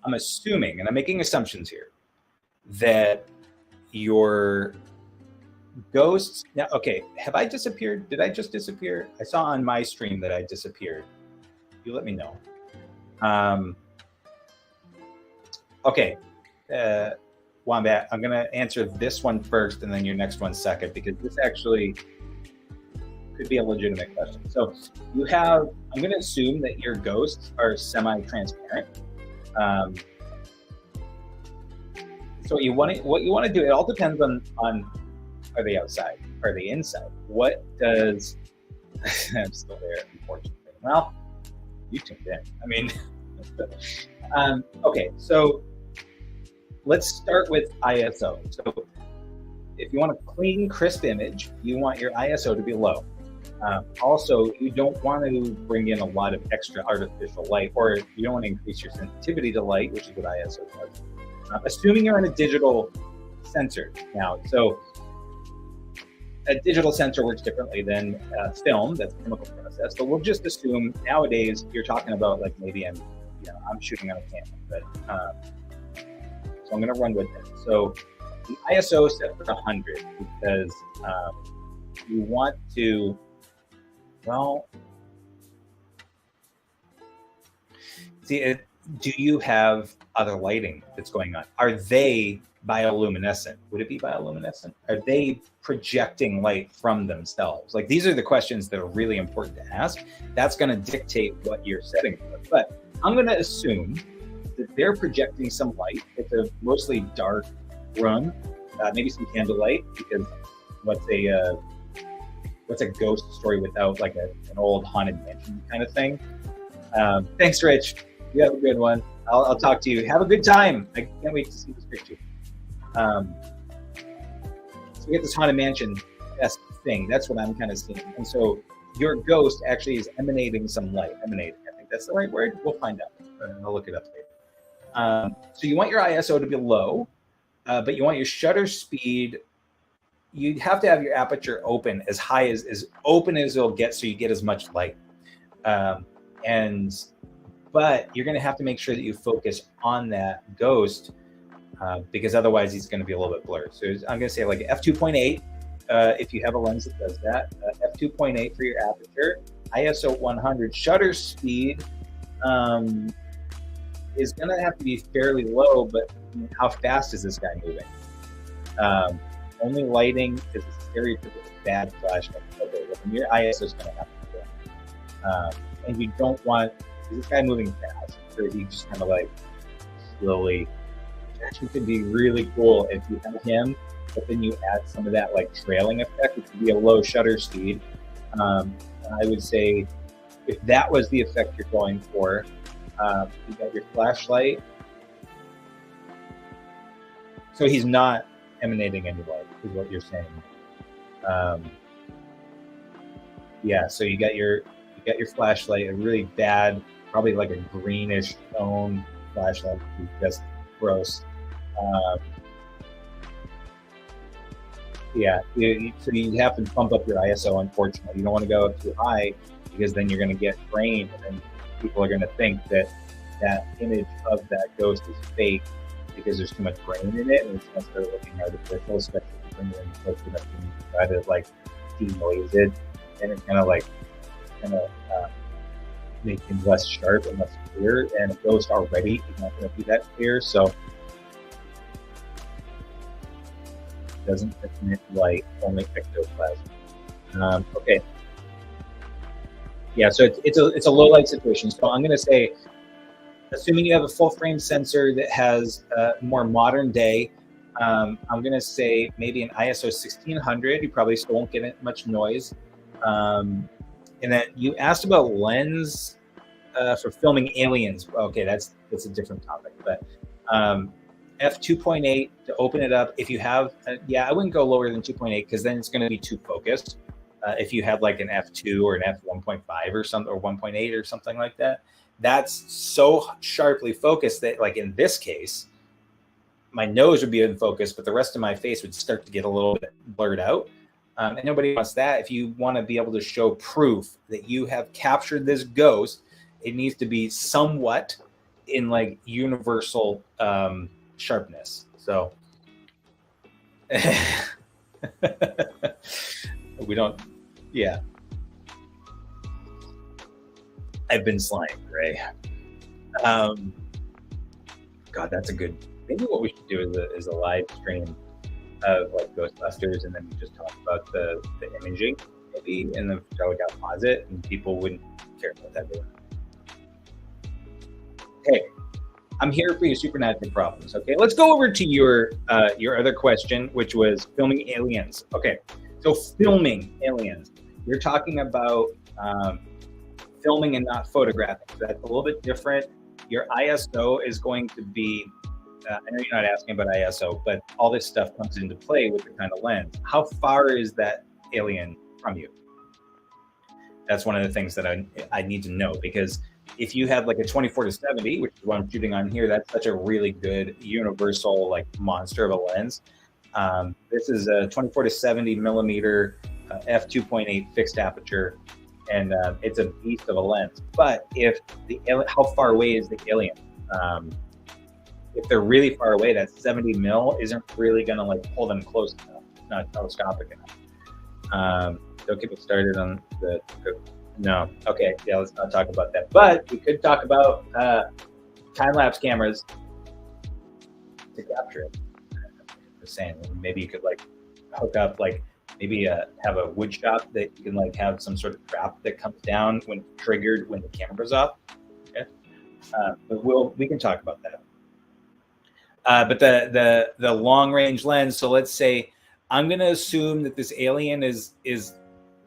I'm assuming, and I'm making assumptions here, that your ghosts, now, okay, have I disappeared? Did I just disappear? I saw on my stream that I disappeared. You let me know. Okay, Wombat, I'm gonna answer this one first and then your next one second, because this actually could be a legitimate question. So you have, I'm gonna assume that your ghosts are semi-transparent. So what you want to do, it all depends on are they outside? Are they inside? What does, I'm still there, unfortunately. Well, you tuned in. I mean, okay, so let's start with ISO. So if you want a clean, crisp image, you want your ISO to be low. Also, you don't want to bring in a lot of extra artificial light, or you don't want to increase your sensitivity to light, which is what ISO does. Assuming you're on a digital sensor now. So a digital sensor works differently than film, that's a chemical process. But we'll just assume nowadays you're talking about, like, maybe I'm shooting on a camera, but so I'm gonna run with it. So the ISO is set for 100 because you want to, well, see, do you have other lighting that's going on? Are they bioluminescent? Would it be bioluminescent? Are they projecting light from themselves? Like, these are the questions that are really important to ask. That's going to dictate what you're setting for. But I'm going to assume that they're projecting some light. It's a mostly dark room, maybe some candlelight, because what's a ghost story without like an old haunted mansion kind of thing? Thanks, Rich. You have a good one. I'll talk to you. Have a good time. I can't wait to see this picture. So we get this haunted mansion thing. That's what I'm kind of seeing. And so your ghost actually is emanating some light. Emanating, I think that's the right word. We'll find out. I'll look it up later. So you want your ISO to be low, but you want your shutter speed. You have to have your aperture open as high as open as it'll get, so you get as much light. But you're going to have to make sure that you focus on that ghost, because otherwise he's going to be a little bit blurred. So I'm going to say like f2.8 if you have a lens that does that. F2.8 for your aperture. ISO 100. Shutter speed is going to have to be fairly low, but how fast is this guy moving? Only lighting is a stereotypical bad flashlight. Okay, well, your ISO is going to have to go. And you don't want, is this guy moving fast, or is he just kind of like slowly? It actually could be really cool if you have him, but then you add some of that like trailing effect, which would be a low shutter speed. I would say if that was the effect you're going for, you got your flashlight. So he's not emanating any light, is what you're saying. Yeah, so you got your flashlight, a really bad, probably like a greenish tone flashlight, just gross. Yeah, so you have to bump up your ISO, unfortunately. You don't want to go up too high, because then you're going to get grain, and then people are going to think that that image of that ghost is fake because there's too much grain in it, and it's going to start looking artificial, especially if you bring it in post-production and try to like denoise it, and it's kind of make things less sharp and less clear, and a ghost already is not going to be that clear, so it doesn't emit light, only ectoplasm. Okay. Yeah, so it's a low light situation. So I'm going to say, assuming you have a full frame sensor that has more modern day, I'm going to say maybe an ISO 1600. You probably still won't get much noise. And then you asked about lens for filming aliens. Okay, that's a different topic. But f2.8 to open it up. If you have, I wouldn't go lower than 2.8 because then it's going to be too focused. If you have like an f2 or an f1.5 or something, or 1.8 or something like that, that's so sharply focused that, like in this case, my nose would be in focus, but the rest of my face would start to get a little bit blurred out. And nobody wants that. If you want to be able to show proof that you have captured this ghost, it needs to be somewhat in like universal sharpness. So we don't, yeah. I've been slimed, Ray. God, that's a good, maybe what we should do is a live stream of like Ghostbusters, and then we just talk about the imaging, maybe, and then we got pause it, and people wouldn't care about that. Hey, I'm here for your supernatural problems. Okay, let's go over to your other question, which was filming aliens. Okay, so filming aliens, you're talking about filming and not photographing. So that's a little bit different. Your ISO is going to be, I know you're not asking about ISO, but all this stuff comes into play with the kind of lens. How far is that alien from you? That's one of the things that I need to know, because if you have like a 24-70, which is what I'm shooting on here, that's such a really good universal like monster of a lens. This is a 24-70 millimeter f2.8 fixed aperture, and it's a beast of a lens. But if how far away is the alien? If they're really far away, that 70 mil isn't really going to like pull them close enough. It's not telescopic enough. Don't get me started on the no. Okay, yeah, let's not talk about that. But we could talk about time-lapse cameras to capture it. Just saying, maybe you could like hook up like maybe have a wood shop that you can like have some sort of trap that comes down when triggered when the camera's off. Okay, but we can talk about that. But the long range lens. So let's say I'm gonna assume that this alien is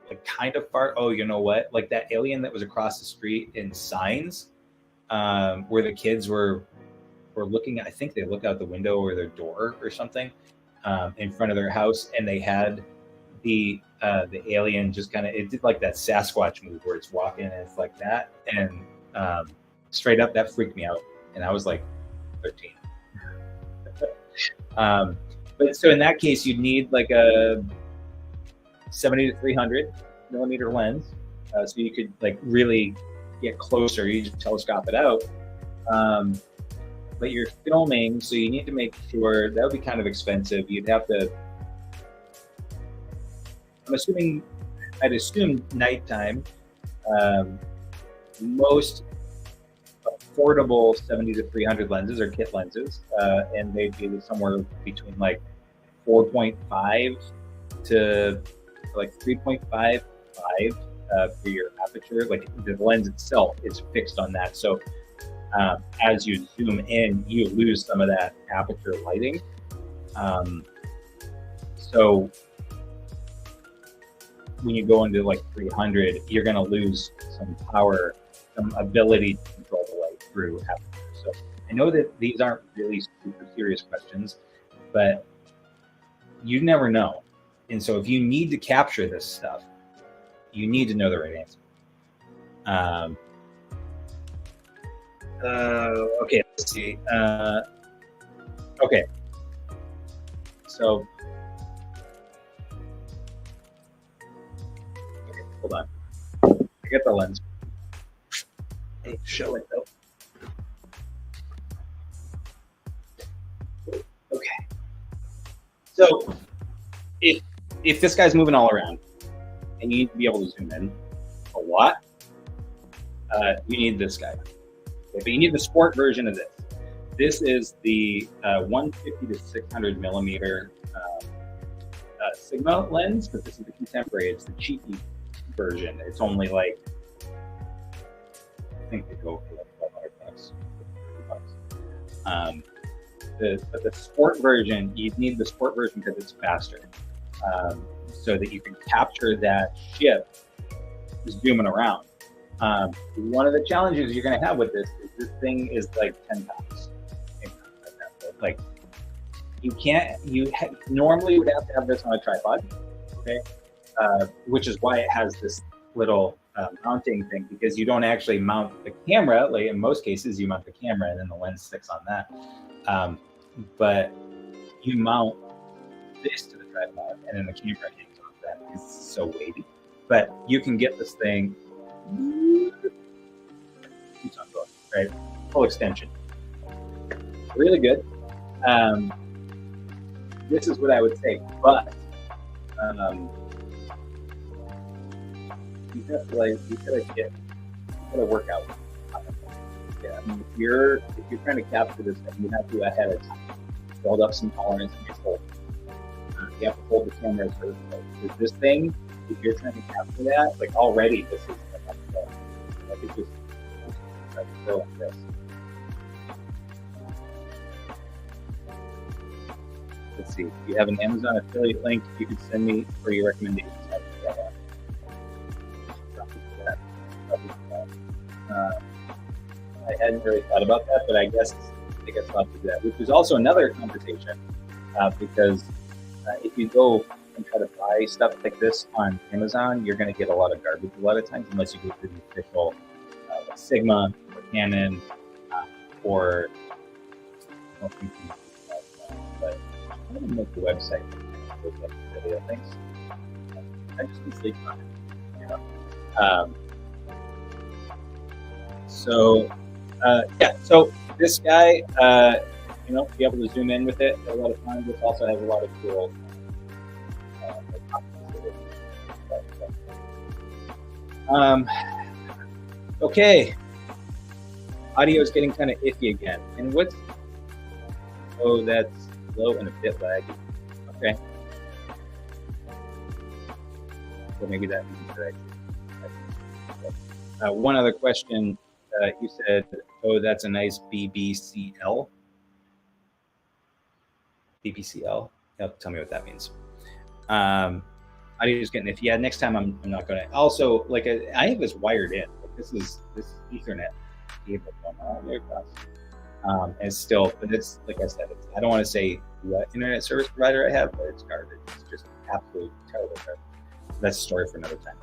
like kind of far. Oh, you know what? Like that alien that was across the street in Signs, where the kids were looking. I think they look out the window or their door or something in front of their house, and they had the alien just kind of, it did like that Sasquatch move where it's walking and it's like that, and straight up that freaked me out, and I was like 13. But so in that case, you'd need like a 70-300 millimeter lens, so you could like really get closer. You just telescope it out. But you're filming, so you need to make sure that would be kind of expensive. You'd have to. I'd assume nighttime. Most affordable 70-300 lenses are kit lenses, and they'd be somewhere between like 4.5 to like 3.55 for your aperture. Like the lens itself is fixed on that, so as you zoom in, you lose some of that aperture lighting. So when you go into like 300, you're going to lose some power, some ability to control the light through aperture. So I know that these aren't really super serious questions, but you never know. And so if you need to capture this stuff, you need to know the right answer. Okay, let's see. Okay. So, okay, hold on. I get the lens. Hey, show it though. Okay. So, if this guy's moving all around, and you need to be able to zoom in a lot, you need this guy. Okay, but you need the sport version of this. This is the 150-600 millimeter Sigma lens, but this is the contemporary. It's the cheapy version. It's only like, I think they go for like $1,200. But the sport version, you need the sport version because it's faster, so that you can capture that ship zooming around. One of the challenges you're going to have with this is this thing is like 10 pounds. Like normally would have to have this on a tripod, okay? Which is why it has this little mounting thing, because you don't actually mount the camera. Like in most cases, you mount the camera and then the lens sticks on that. But you mount this to the tripod and then the camera hangs off that. It's so weighty. But you can get this thing, keeps on going, right? Full extension. Really good. This is what I would say, but you gotta work out. Yeah, I mean, if you're trying to capture this thing, you have to ahead of time build up some tolerance in your hold. You have to hold the camera so because this thing, if you're trying to capture that, like already this is like it's just go like this. Let's see. If you have an Amazon affiliate link, you could send me for your recommendations. I hadn't really thought about that, but I guess I'll have to do that, which is also another conversation because if you go and try to buy stuff like this on Amazon, you're going to get a lot of garbage a lot of times unless you go through the official Sigma or Canon or I don't think you but I'm going to make the website look like the video things. I just need to sleep on it, you know. So this guy, be able to zoom in with it a lot of times. This also has a lot of cool. Okay, audio is getting kind of iffy again. And that's low and a bit laggy. Okay. So maybe that means that one other question. You said, "Oh, that's a nice BBCL." BBCL. Tell me what that means. I was getting if yeah. Next time I'm not gonna. Also, like I have this wired in. Like this is Ethernet cable going all the way across. And it's still, but it's like I said. I don't want to say what internet service provider I have, but it's garbage. It's just absolutely terrible. That's a story for another time.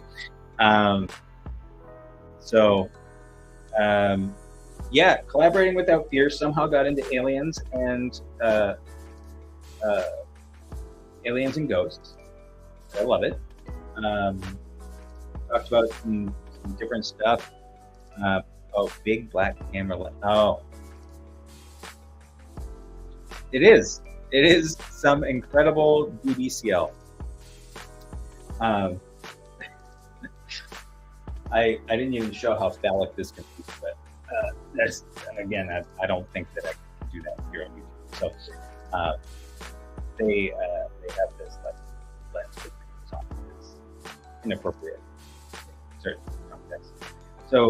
Collaborating without fear somehow got into aliens and ghosts. I love it. Talked about some different stuff. Big black camera. It is some incredible BBCL. I didn't even show how phallic this can be, but I don't think that I can do that here on YouTube. So they have this lens with things on it. It's inappropriate in certain contexts. So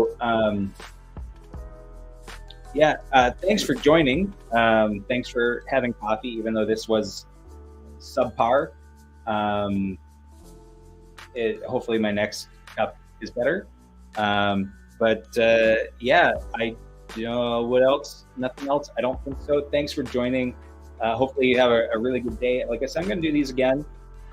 thanks for joining. Thanks for having coffee, even though this was subpar. Hopefully my next cup is better. What else? Nothing else? I don't think so. Thanks for joining. Hopefully you have a really good day. Like I said, I'm going to do these again.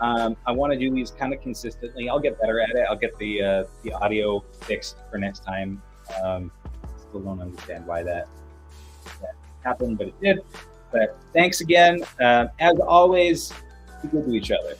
I want to do these kind of consistently. I'll get better at it. I'll get the audio fixed for next time. Still don't understand why that happened, but it did. But thanks again. As always, be good to each other.